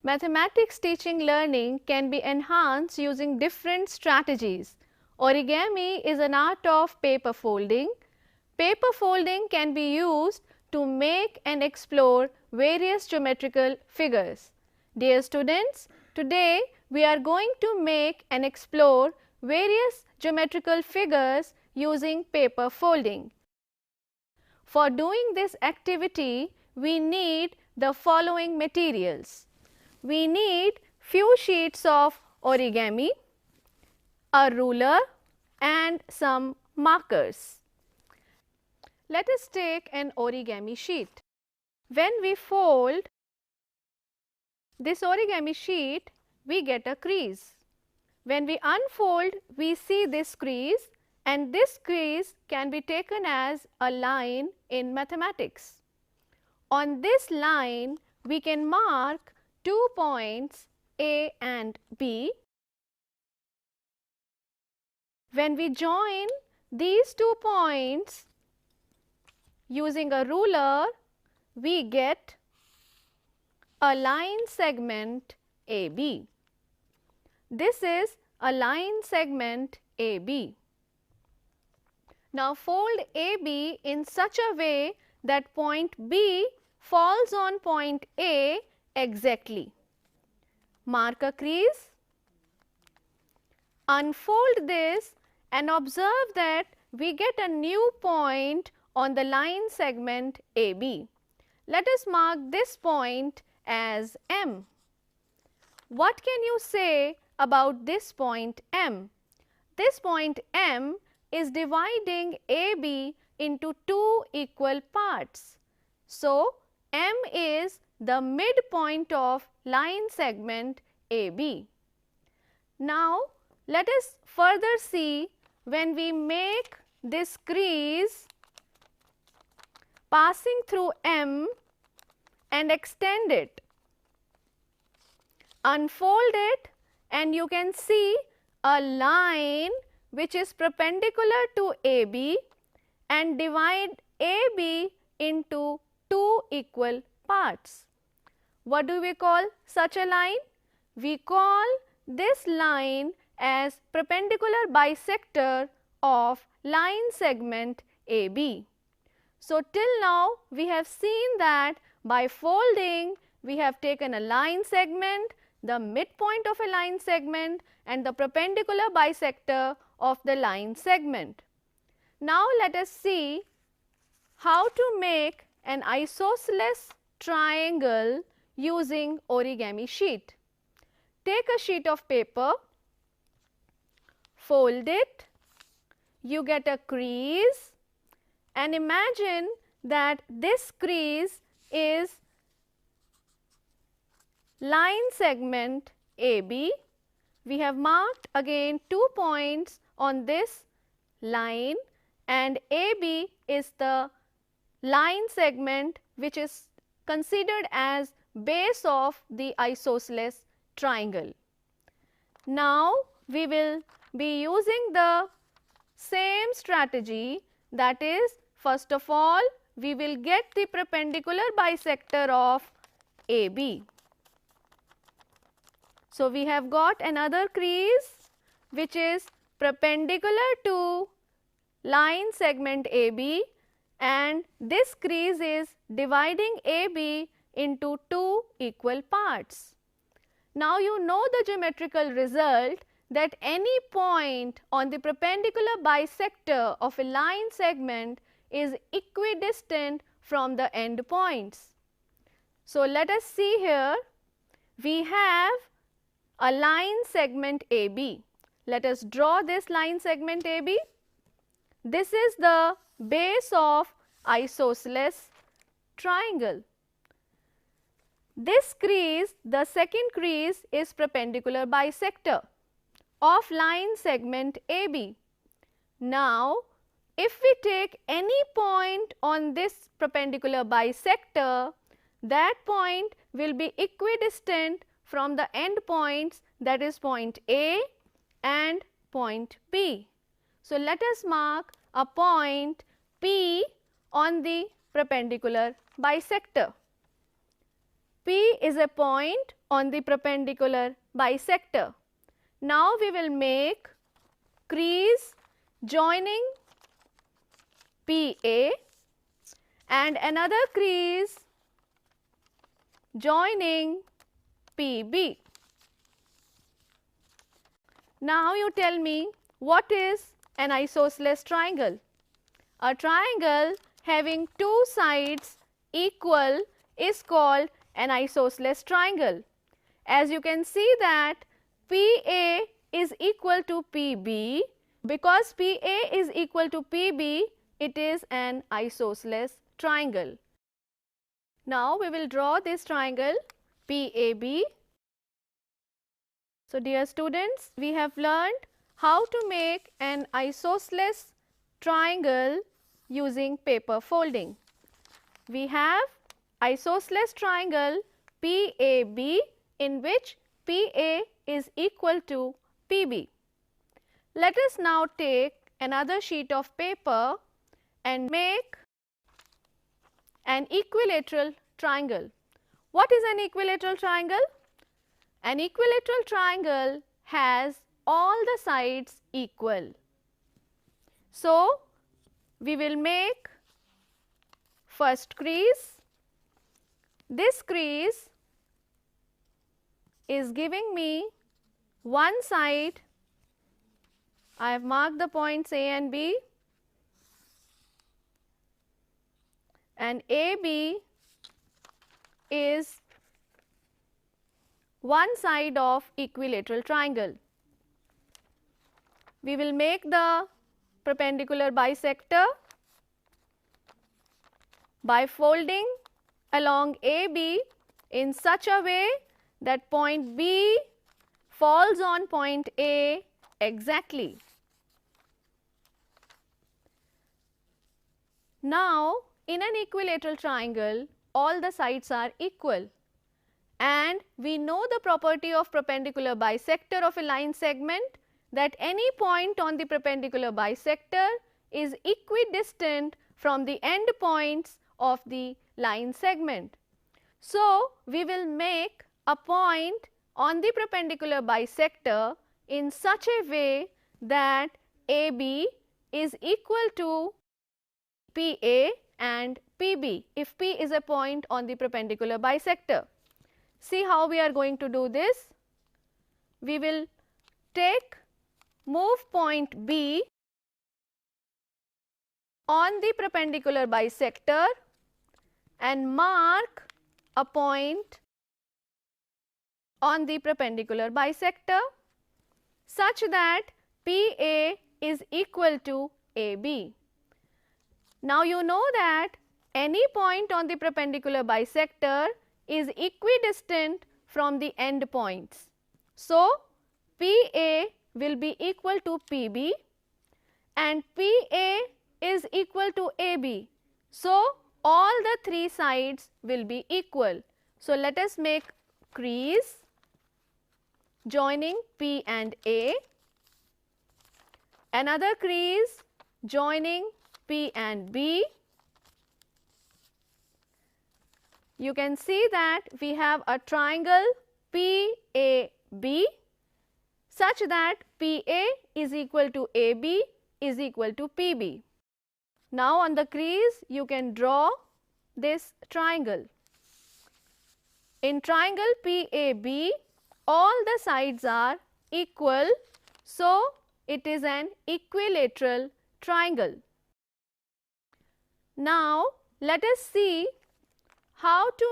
Mathematics teaching learning can be enhanced using different strategies. Origami is an art of paper folding. Paper folding can be used to make and explore various geometrical figures. Dear students, today we are going to make and explore various geometrical figures using paper folding. For doing this activity, we need the following materials. We need few sheets of origami, a ruler and some markers. Let us take an origami sheet. When we fold this origami sheet, we get a crease. When we unfold, we see this crease, and this crease can be taken as a line in mathematics. On this line, we can mark 2 points A and B. When we join these 2 points using a ruler, we get a line segment AB. This is a line segment AB. Now fold AB in such a way that point B falls on point A exactly. Mark a crease, unfold this and observe that we get a new point on the line segment AB. Let us mark this point as M. What can you say about this point M? This point M is dividing AB into 2 equal parts. So, M is the midpoint of line segment AB. Now, let us further see when we make this crease passing through M and extend it. Unfold it and you can see a line which is perpendicular to AB and divide AB into 2 equal parts. What do we call such a line? We call this line as perpendicular bisector of line segment AB. So, till now we have seen that by folding we have taken a line segment, the midpoint of a line segment and the perpendicular bisector of the line segment. Now, let us see how to make an isosceles triangle using origami sheet. Take a sheet of paper, fold it, you get a crease and imagine that this crease is line segment AB. We have marked again 2 points on this line and AB is the line segment which is considered as base of the isosceles triangle. Now, we will be using the same strategy, that is, first of all we will get the perpendicular bisector of AB. So, we have got another crease which is perpendicular to line segment AB and this crease is dividing AB into 2 equal parts. Now, you know the geometrical result that any point on the perpendicular bisector of a line segment is equidistant from the end points. So, let us see here, we have a line segment AB. Let us draw this line segment AB. This is the base of isosceles triangle. This crease, the second crease, is perpendicular bisector of line segment AB. Now, if we take any point on this perpendicular bisector, that point will be equidistant from the end points, that is point A and point B. So, let us mark a point P on the perpendicular bisector. P is a point on the perpendicular bisector. Now we will make crease joining PA and another crease joining PB. Now you tell me, what is an isosceles triangle? A triangle having two sides equal is called an isosceles triangle. As you can see that PA is equal to PB. Because PA is equal to PB, it is an isosceles triangle. Now we will draw this triangle PAB. So dear students, we have learned how to make an isosceles triangle using paper folding. We have isosceles triangle PAB in which PA is equal to PB. Let us now take another sheet of paper and make an equilateral triangle. What is an equilateral triangle? An equilateral triangle has all the sides equal. So, we will make first crease. This crease is giving me one side. I have marked the points A and B, and AB is one side of equilateral triangle. We will make the perpendicular bisector by folding along AB in such a way that point B falls on point A exactly. Now, in an equilateral triangle, all the sides are equal, and we know the property of perpendicular bisector of a line segment, that any point on the perpendicular bisector is equidistant from the end points of the line segment. So, we will make a point on the perpendicular bisector in such a way that AB is equal to PA and PB if P is a point on the perpendicular bisector. See how we are going to do this. We will move point B on the perpendicular bisector and mark a point on the perpendicular bisector such that PA is equal to AB. Now you know that any point on the perpendicular bisector is equidistant from the end points. So, PA will be equal to PB and PA is equal to AB. So, all the three sides will be equal. So, let us make crease joining P and A, another crease joining P and B. You can see that we have a triangle PAB such that PA is equal to AB is equal to PB. Now, on the crease you can draw this triangle. In triangle PAB, all the sides are equal, so it is an equilateral triangle. Now, let us see how to